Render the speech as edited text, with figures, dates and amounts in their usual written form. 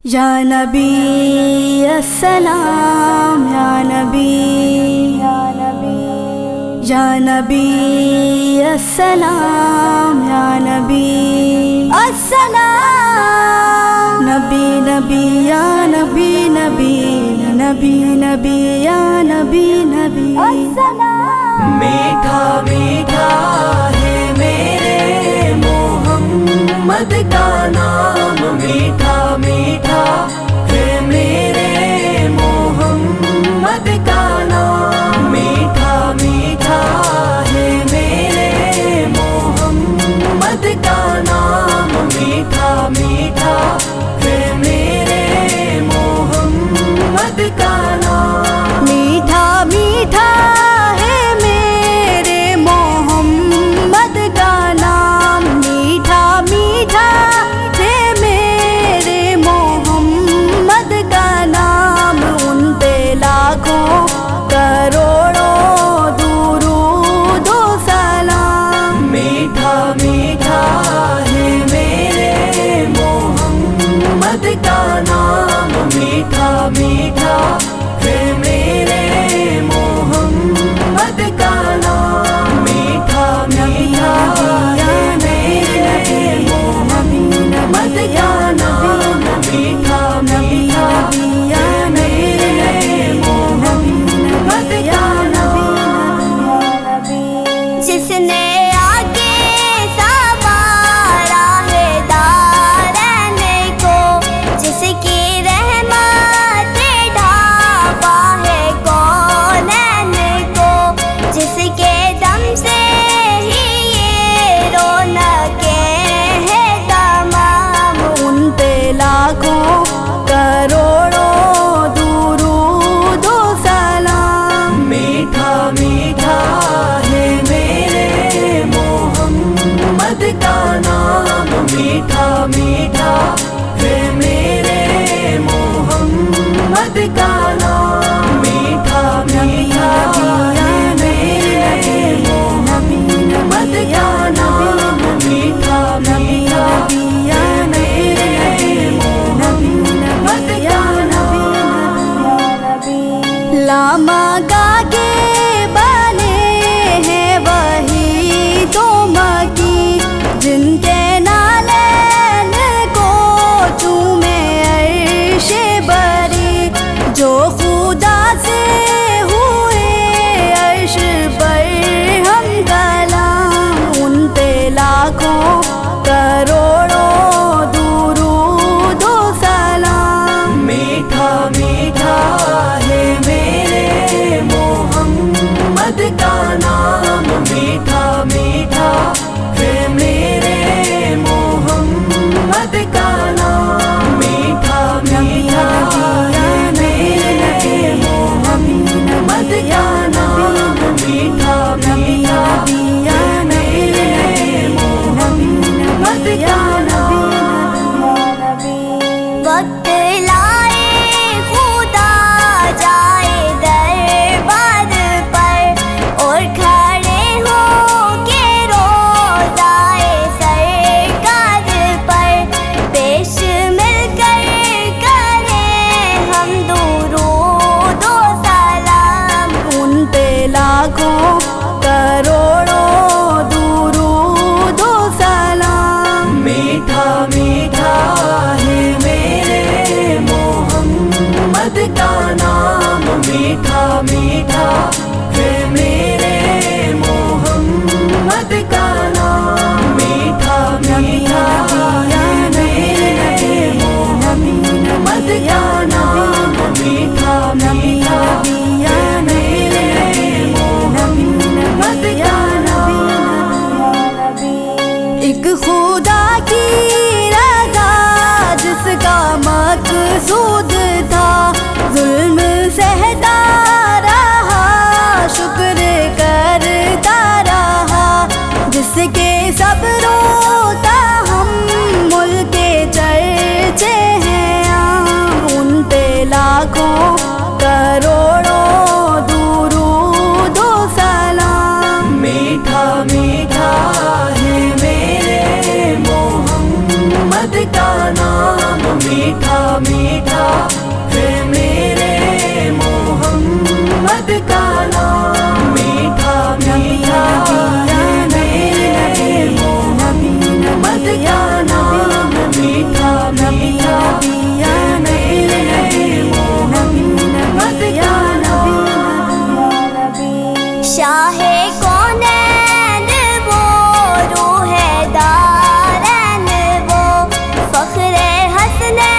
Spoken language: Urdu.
یا نبی السلام یا نبی یا نبی السلام یا نبی السلام نبی نبی یا نبی نبی نبی نبی یا نبی نبی السلام میٹھا میٹھا ہے میرے محمد کا نام، میٹھا میٹھا ہے میرے محمد کا نام، میٹھا میٹھا ہے میرے محمد کا نام، میٹھا میٹھا ہے میرے محمد کا نام، میٹھا میٹھا ہے میرے محمد کا نام، میٹھا میٹھا ہے میرے محمد کا نام، ان پہ لاکھوں کروڑوں درود و سلام، میٹھا میٹھا ہے میرے محمد کا نام، میٹھا میٹھا ہے میرے محمد کا نام، میٹھا میٹھا ہے میرے محمد کا نام، میٹھا میٹھا ہے میرے محمد کا نام، جس نے آگے سوارا ہے دارین کو، جس نے